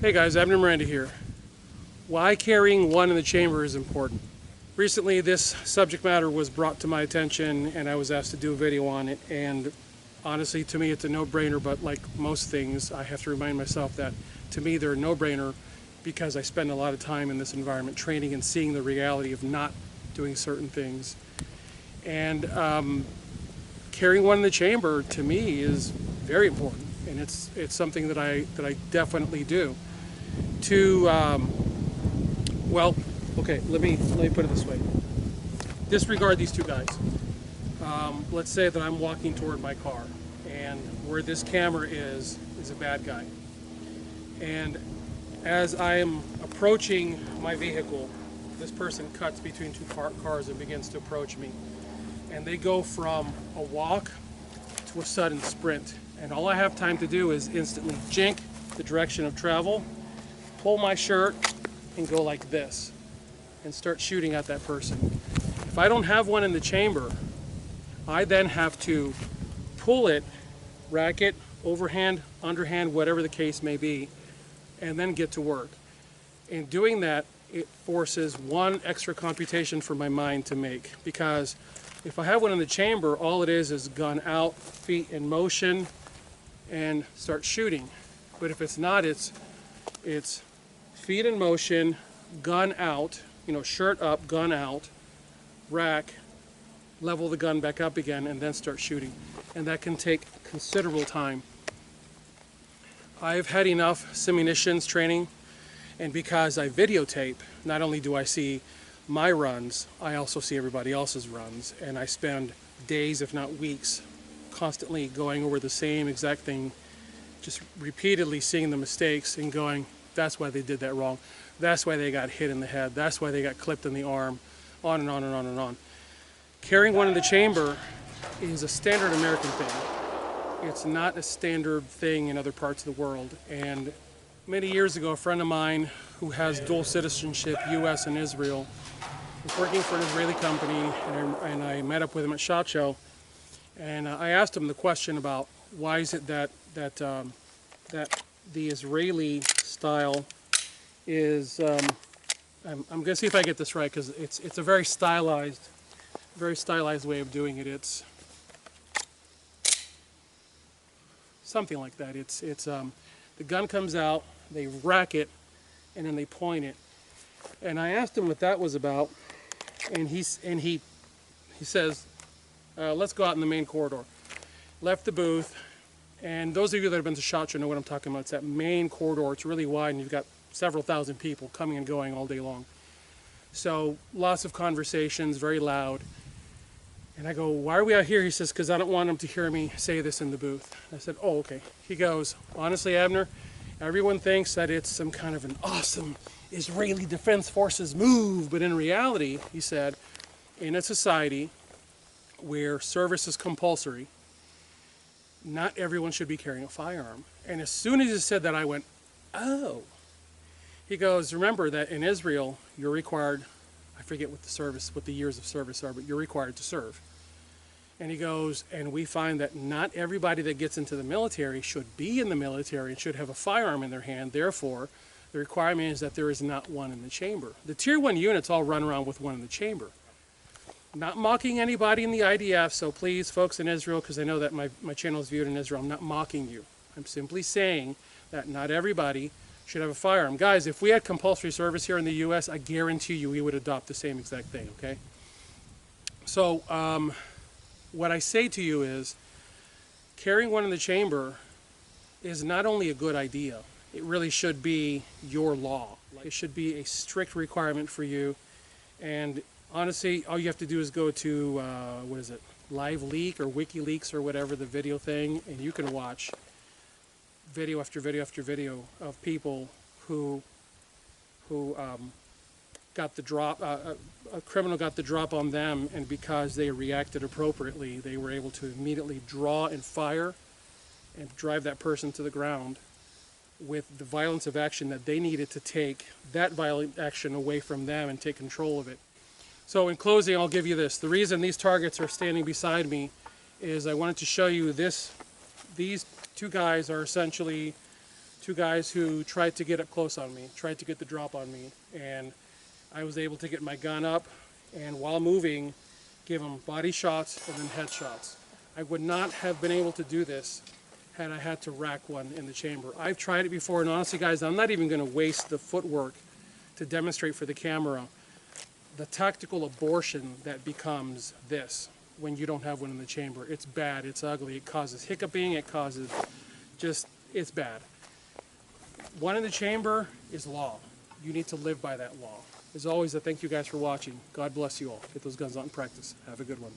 Hey guys, Abner Miranda here. Why carrying one in the chamber is important. Recently this subject matter was brought to my attention and I was asked to do a video on it, and honestly to me it's a no-brainer, but like most things I have to remind myself that to me they're a no-brainer because I spend a lot of time in this environment training and seeing the reality of not doing certain things. And carrying one in the chamber to me is very important, and it's something that I definitely do. Well, okay, let me put it this way. Disregard these two guys. Let's say that I'm walking toward my car, and where this camera is a bad guy. And as I am approaching my vehicle, this person cuts between two cars and begins to approach me. And they go from a walk to a sudden sprint. And all I have time to do is instantly jink the direction of travel, pull my shirt, and go like this, and start shooting at that person. If I don't have one in the chamber, I then have to pull it, rack it, overhand, underhand, whatever the case may be, and then get to work. In doing that, it forces one extra computation for my mind to make, because if I have one in the chamber, all it is gun out, feet in motion, and start shooting. But if it's not, it's feet in motion, gun out, shirt up, gun out, rack, level the gun back up again, and then start shooting. And that can take considerable time. I've had enough simunitions training, and because I videotape, not only do I see my runs, I also see everybody else's runs, and I spend days, if not weeks, constantly going over the same exact thing, just repeatedly seeing the mistakes and going, that's why they did that wrong, that's why they got hit in the head, that's why they got clipped in the arm, on and on and on and on. Carrying one in the chamber is a standard American thing. It's not a standard thing in other parts of the world. And many years ago, a friend of mine who has dual citizenship, US and Israel, was working for an Israeli company, and I met up with him at SHOT Show, and I asked him the question about why is it that the Israeli style is, I'm going to see if I get this right, because it's a very stylized way of doing it. It's something like that. It's the gun comes out, they rack it, and then they point it. And I asked him what that was about, and he says, let's go out in the main corridor. Left the booth, and those of you that have been to SHOT Show know what I'm talking about. It's that main corridor. It's really wide, and you've got several thousand people coming and going all day long. So lots of conversations, very loud. And I go, why are we out here? He says, because I don't want them to hear me say this in the booth. I said, oh, okay. He goes, honestly, Abner, everyone thinks that it's some kind of an awesome Israeli Defense Forces move, but in reality, he said, in a society where service is compulsory, not everyone should be carrying a firearm. And as soon as he said that, I went, oh. He goes, remember that in Israel, you're required, I forget what the years of service are, but you're required to serve. And he goes, and we find that not everybody that gets into the military should be in the military and should have a firearm in their hand. Therefore, the requirement is that there is not one in the chamber. The Tier 1 units all run around with one in the chamber. Not mocking anybody in the IDF, so please, folks in Israel, because I know that my channel is viewed in Israel, I'm not mocking you. I'm simply saying that not everybody should have a firearm. Guys, if we had compulsory service here in the US, I guarantee you we would adopt the same exact thing, okay? So, what I say to you is, carrying one in the chamber is not only a good idea, it really should be your law. It should be a strict requirement for you. And honestly, all you have to do is go to, Live Leak or WikiLeaks or whatever, the video thing, and you can watch video after video after video of people who got the drop, a criminal got the drop on them, and because they reacted appropriately, they were able to immediately draw and fire and drive that person to the ground with the violence of action that they needed to take that violent action away from them and take control of it. So in closing, I'll give you this. The reason these targets are standing beside me is I wanted to show you this. These two guys are essentially two guys who tried to get up close on me, tried to get the drop on me, and I was able to get my gun up and while moving, give them body shots and then head shots. I would not have been able to do this had I had to rack one in the chamber. I've tried it before, and honestly guys, I'm not even going to waste the footwork to demonstrate for the camera the tactical abortion that becomes this when you don't have one in the chamber. It's bad, it's ugly, it causes hiccuping, it causes just, it's bad. One in the chamber is law. You need to live by that law. As always, I thank you guys for watching. God bless you all. Get those guns out in practice. Have a good one.